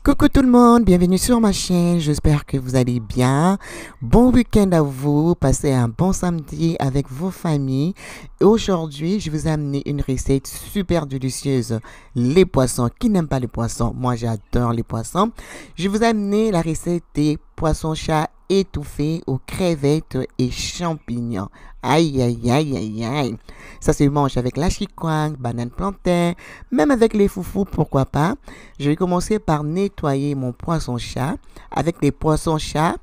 Coucou tout le monde, bienvenue sur ma chaîne, j'espère que vous allez bien. Bon week-end à vous, passez un bon samedi avec vos familles. Et aujourd'hui, je vous ai amené une recette super délicieuse. Les poissons, qui n'aime pas les poissons? Moi, j'adore les poissons. Je vous ai amené la recette des poissons-chats étouffés aux crevettes et champignons. Aïe, aïe, aïe, aïe, aïe. Ça se mange avec la chikwang, banane plantain, même avec les foufous, pourquoi pas. Je vais commencer par nettoyer mon poisson-chat. Avec les poissons-chats,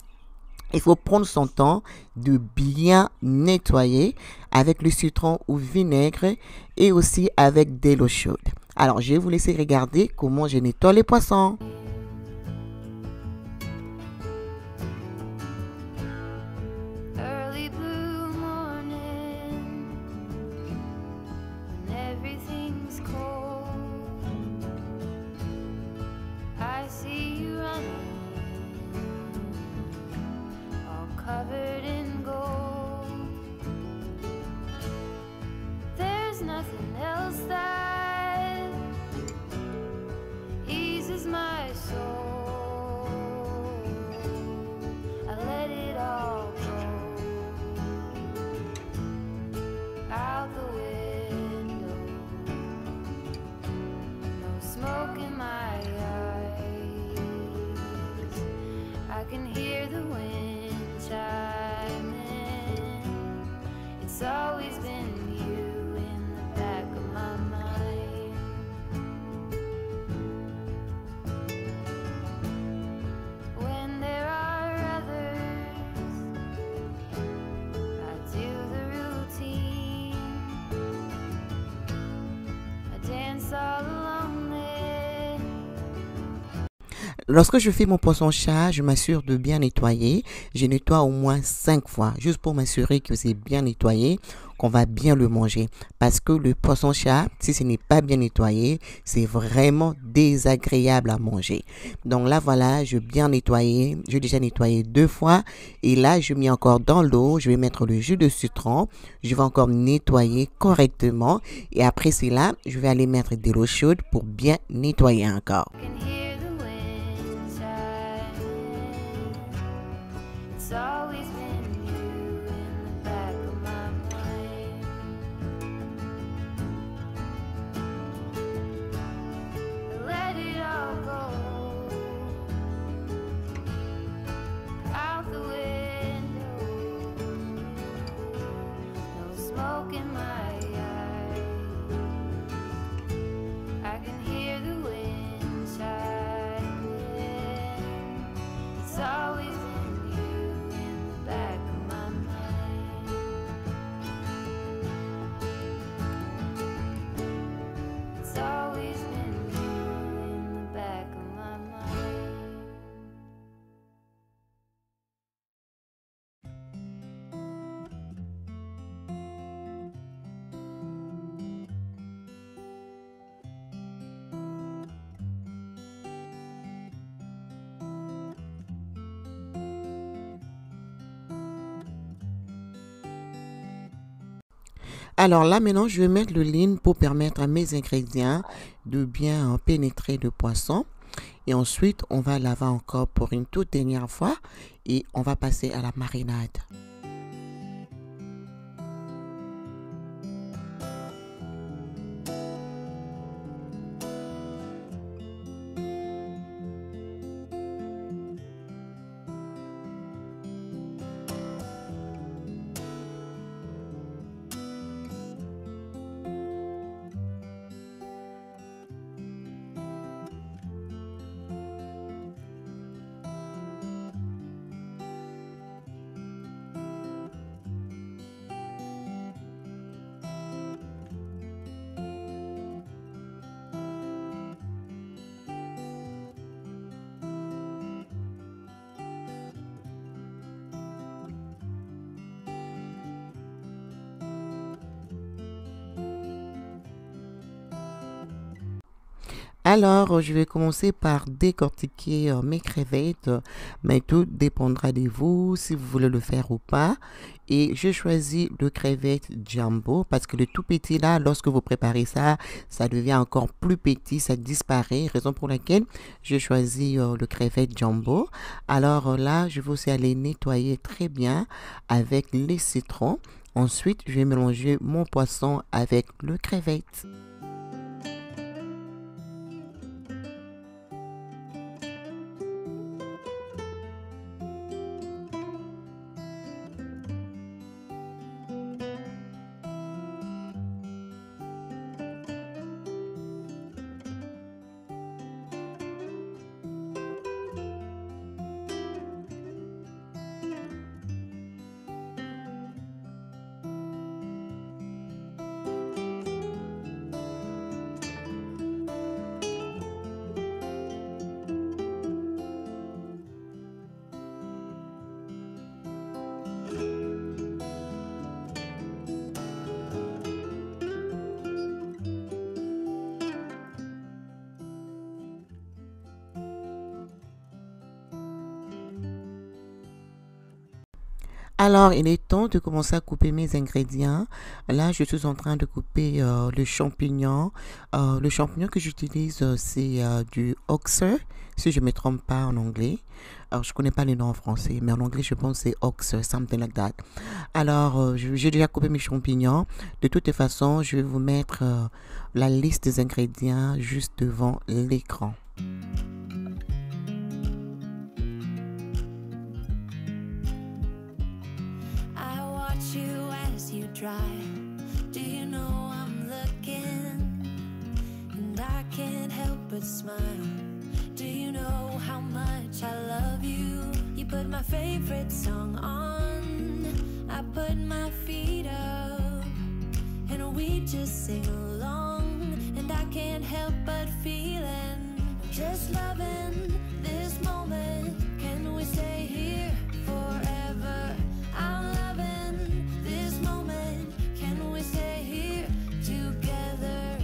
il faut prendre son temps de bien nettoyer avec le citron ou vinaigre et aussi avec de l'eau chaude. Alors, je vais vous laisser regarder comment je nettoie les poissons. Early blue morning, when everything's cold, I see you running, all covered in gold. There's nothing else that eases my soul. I let it all go out the window. No smoke in my eyes. I can hear the wind chiming. It's always been you in the back of my mind. When there are others, I do the routine. I dance all alone there. Lorsque je fais mon poisson-chat, je m'assure de bien nettoyer. Je nettoie au moins 5 fois, juste pour m'assurer que c'est bien nettoyé, qu'on va bien le manger. Parce que le poisson-chat, si ce n'est pas bien nettoyé, c'est vraiment désagréable à manger. Donc là, voilà, je vais bien nettoyer. J'ai déjà nettoyé 2 fois. Et là, je mets encore dans l'eau. Je vais mettre le jus de citron. Je vais encore nettoyer correctement. Et après cela, je vais aller mettre de l'eau chaude pour bien nettoyer encore. Can hear the wind chiming. It's always been you in the back of my mind. Let it all go out the window. No smoke in my eyes. I can hear the wind chiming. It's always been you in the back of my mind. It's always been you in the back of my mind. Alors là, maintenant, je vais mettre le lean pour permettre à mes ingrédients de bien pénétrer le poisson. Et ensuite, on va laver encore pour une toute dernière fois et on va passer à la marinade. Alors, je vais commencer par décortiquer mes crevettes, mais tout dépendra de vous, si vous voulez le faire ou pas. Et je choisis le crevette jumbo parce que le tout petit là, lorsque vous préparez ça, ça devient encore plus petit, ça disparaît. Raison pour laquelle je choisis le crevette jumbo. Alors là, je vais aussi aller nettoyer très bien avec les citrons. Ensuite, je vais mélanger mon poisson avec le crevette. Alors, il est temps de commencer à couper mes ingrédients. Là, je suis en train de couper le champignon. Le champignon que j'utilise, c'est du oxer, si je ne me trompe pas en anglais. Alors, je ne connais pas les noms en français, mais en anglais, je pense que c'est oxer, something like that. Alors, j'ai déjà coupé mes champignons. De toute façon, je vais vous mettre la liste des ingrédients juste devant l'écran. Dry. Do you know I'm looking and I can't help but smile? Do you know how much I love you? You put my favorite song on, I put my feet up and we just sing along, and I can't help but feeling just loving this moment. Can we stay here forever? I'm loving this moment. Can we stay here together?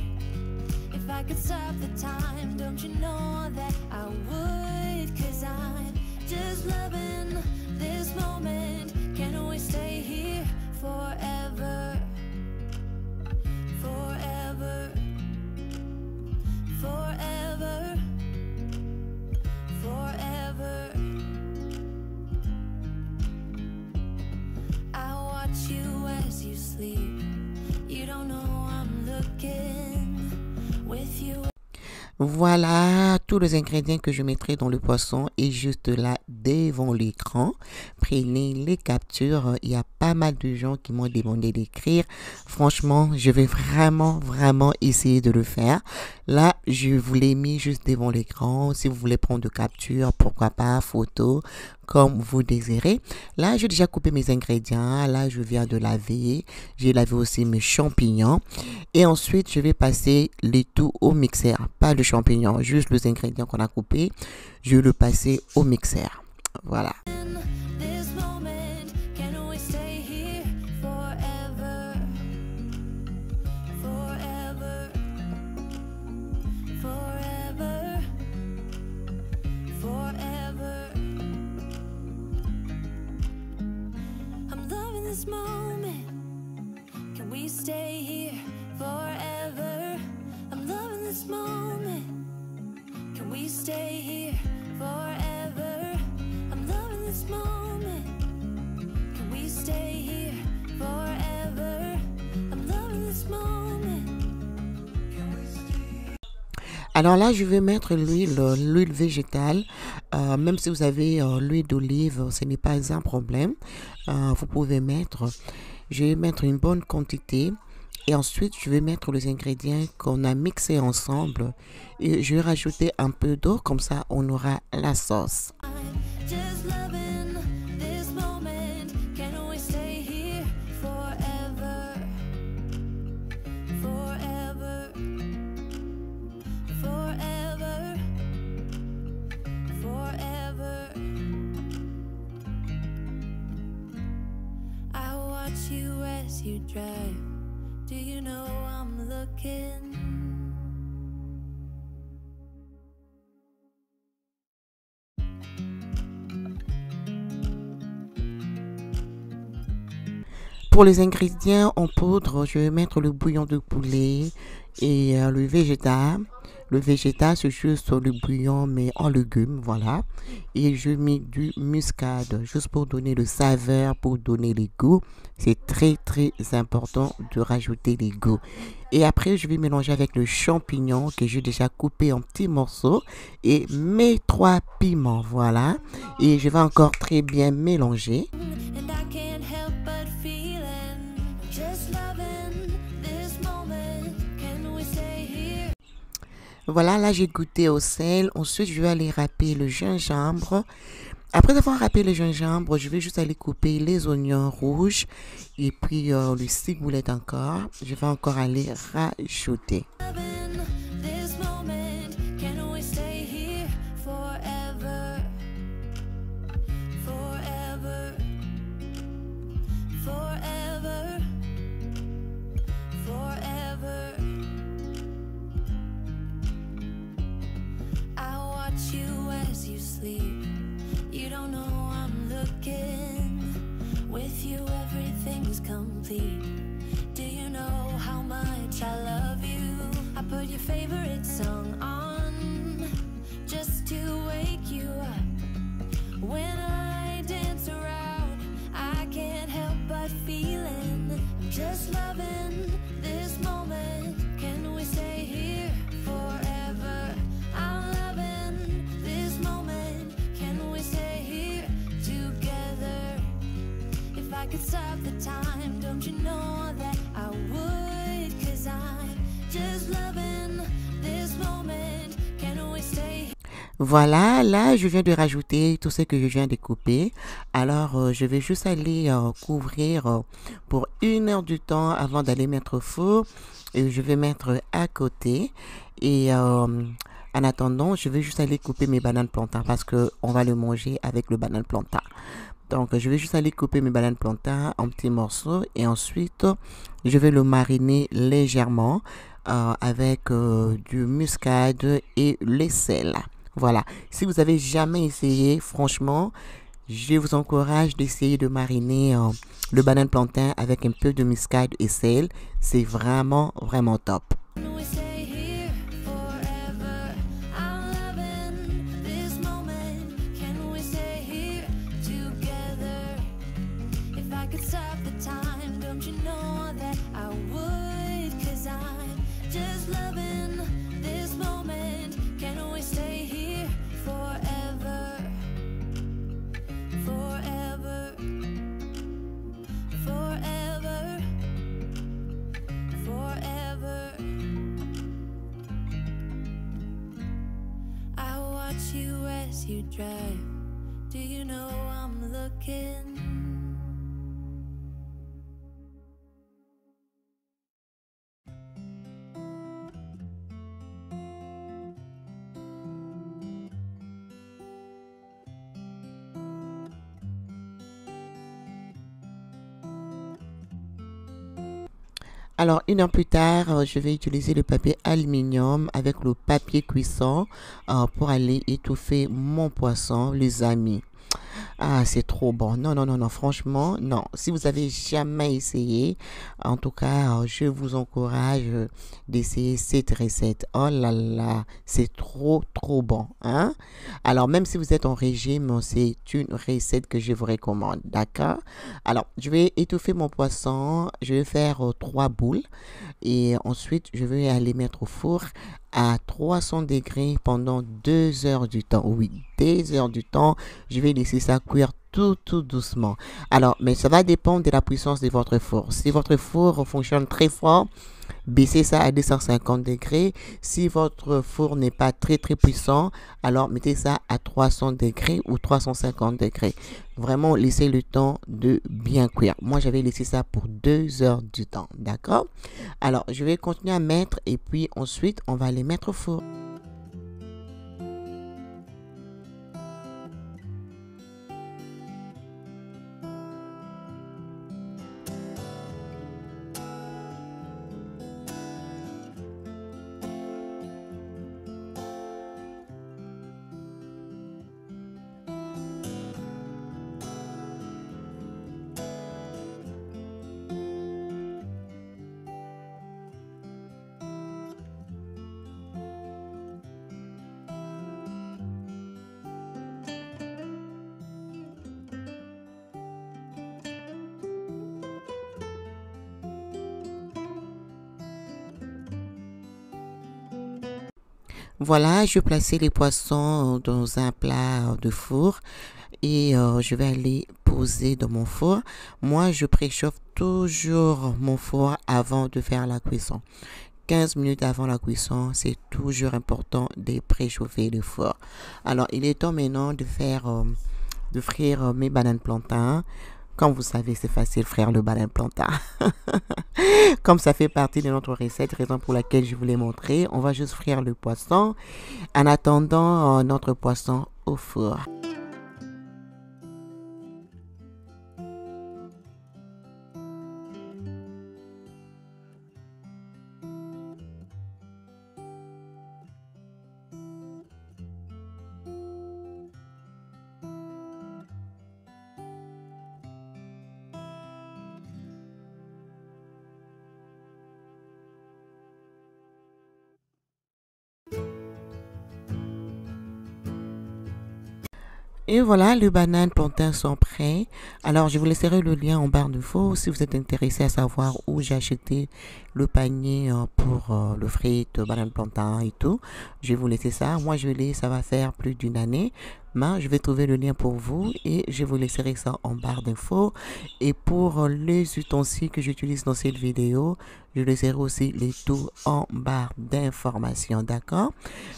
If I could stop the time, don't you know that I would? 'Cause I'm just loving this moment. Can we stay here forever? Forever. Forever. Forever. I watch you as you sleep. You don't know I'm looking with you. Voilà tous les ingrédients que je mettrai dans le poisson et juste là devant l'écran. Prenez les captures. Il y a pas mal de gens qui m'ont demandé d'écrire. Franchement, je vais vraiment essayer de le faire. Là, je vous l'ai mis juste devant l'écran. Si vous voulez prendre de capture, pourquoi pas, photo, comme vous désirez. Là, j'ai déjà coupé mes ingrédients. Là, je viens de laver. J'ai lavé aussi mes champignons. Et ensuite, je vais passer le tout au mixeur. Pas le champignon, juste les ingrédients qu'on a coupés. Je vais le passer au mixeur. Voilà. Moment, can we stay here forever? I'm loving this moment. Can we stay here forever? I'm loving this moment. Can we stay here forever? I'm loving this moment. Alors là, je vais mettre l'huile végétale. Même si vous avez l'huile d'olive, ce n'est pas un problème. Vous pouvez mettre, je vais mettre une bonne quantité. Et ensuite, je vais mettre les ingrédients qu'on a mixés ensemble. Et je vais rajouter un peu d'eau, comme ça, on aura la sauce. You as you drive. Do you know I'm looking? Pour les ingrédients en poudre, je vais mettre le bouillon de poulet et le végétal. Le végétal, c'est juste le bouillon, mais en légumes, voilà. Et je mets du muscade, juste pour donner le saveur, pour donner les goûts. C'est très, très important de rajouter les goûts. Et après, je vais mélanger avec le champignon que j'ai déjà coupé en petits morceaux et mes 3 piments, voilà. Et je vais encore très bien mélanger. And I can't help but feeling just loving this moment. Can we stay here? Voilà, là j'ai goûté au sel. Ensuite, je vais aller râper le gingembre. Après avoir râpé le gingembre, je vais juste aller couper les oignons rouges et puis le ciboulette encore. Je vais encore aller rajouter. Loving this moment. Can we stay here forever? Forever. Forever. Forever. I watch you as you sleep. You don't know I'm looking. With you, everything's complete. Do you know how much I love you? I put your favorite song on just to wake you up. When I dance around, I can't help but feeling just loving this moment. Can we stay here forever? I'm loving this moment. Can we stay here together? If I could stop the time, don't you know that I would? 'Cause I'm just loving this moment. Can we stay here? Voilà, là je viens de rajouter tout ce que je viens de couper. Alors je vais juste aller couvrir pour 1 heure du temps avant d'aller mettre au four. Et je vais mettre à côté. Et en attendant, je vais juste aller couper mes bananes plantains parce que on va le manger avec le banane plantain. Donc, je vais juste aller couper mes bananes plantains en petits morceaux et ensuite, je vais le mariner légèrement avec du muscade et le sel. Voilà. Si vous avez jamais essayé, franchement, je vous encourage d'essayer de mariner le banane plantain avec un peu de muscade et sel. C'est vraiment, vraiment top. Can we stay here forever? I'm loving this moment. Can we stay here together? If I could stop the time, don't you know that I would? 'Cause I'm just loving this moment. Can we stay here forever? Forever. Forever. Forever. I watch you as you drive. Do you know I'm looking? Alors, 1 heure plus tard, je vais utiliser le papier aluminium avec le papier cuisson pour aller étouffer mon poisson, les amis. Ah, c'est trop bon. Non, non, non, non, franchement, non. Si vous avez jamais essayé, en tout cas, je vous encourage d'essayer cette recette. Oh là là, c'est trop, trop bon, hein? Alors, même si vous êtes en régime, c'est une recette que je vous recommande, d'accord? Alors, je vais étouffer mon poisson. Je vais faire 3 boules et ensuite, je vais aller mettre au four à 300 degrés pendant 2 heures du temps. Oui, 2 heures du temps. Je vais laisser ça cuire tout doucement. Alors, mais ça va dépendre de la puissance de votre four. Si votre four fonctionne très fort, baissez ça à 250 degrés. Si votre four n'est pas très puissant, alors mettez ça à 300 degrés ou 350 degrés. Vraiment, laissez le temps de bien cuire. Moi, j'avais laissé ça pour 2 heures du temps. D'accord? Alors, je vais continuer à mettre et puis ensuite, on va les mettre au four. Voilà, je vais placer les poissons dans un plat de four et je vais aller poser dans mon four. Moi, je préchauffe toujours mon four avant de faire la cuisson. 15 minutes avant la cuisson, c'est toujours important de préchauffer le four. Alors, il est temps maintenant de frire mes bananes plantains. Comme vous savez, c'est facile frire le banane plantain. Comme ça fait partie de notre recette, raison pour laquelle je vous l'ai montré, on va juste frire le poisson en attendant notre poisson au four. Et voilà, les bananes plantains sont prêts. Alors, je vous laisserai le lien en barre d'infos si vous êtes intéressé à savoir où j'ai acheté le panier pour le frites, bananes plantains et tout. Je vais vous laisser ça. Moi, je l'ai, ça va faire plus d'une année. Mais je vais trouver le lien pour vous et je vous laisserai ça en barre d'infos. Et pour les ustensiles que j'utilise dans cette vidéo, je laisserai aussi les tout en barre d'informations, d'accord?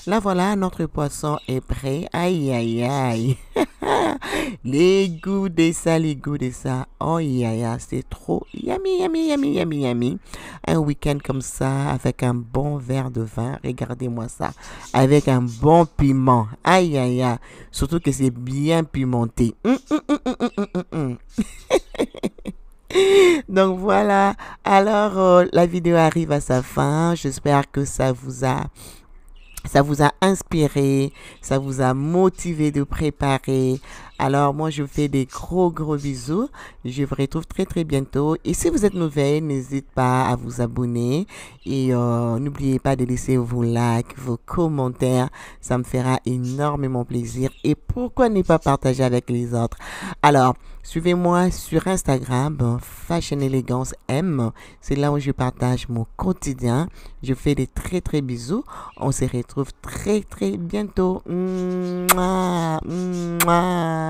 Là, voilà, notre poisson est prêt. Aïe, aïe, aïe. Les goûts de ça, les goûts de ça. Oh, yeah, c'est trop yummy, yummy, yummy, yummy, yummy. Un week-end comme ça, avec un bon verre de vin. Regardez-moi ça. Avec un bon piment. Aïe, aïe, aïe. Surtout que c'est bien pimenté. Donc voilà. Alors, la vidéo arrive à sa fin. J'espère que ça vous a inspiré, ça vous a motivé de préparer. Alors moi je vous fais des gros bisous. Je vous retrouve très bientôt. Et si vous êtes nouvelle, n'hésitez pas à vous abonner. Et n'oubliez pas de laisser vos likes, vos commentaires. Ça me fera énormément plaisir. Et pourquoi ne pas partager avec les autres? Alors, suivez-moi sur Instagram, Fashion Elegance M. C'est là où je partage mon quotidien. Je fais des très bisous. On se retrouve très bientôt. Mouah, mouah.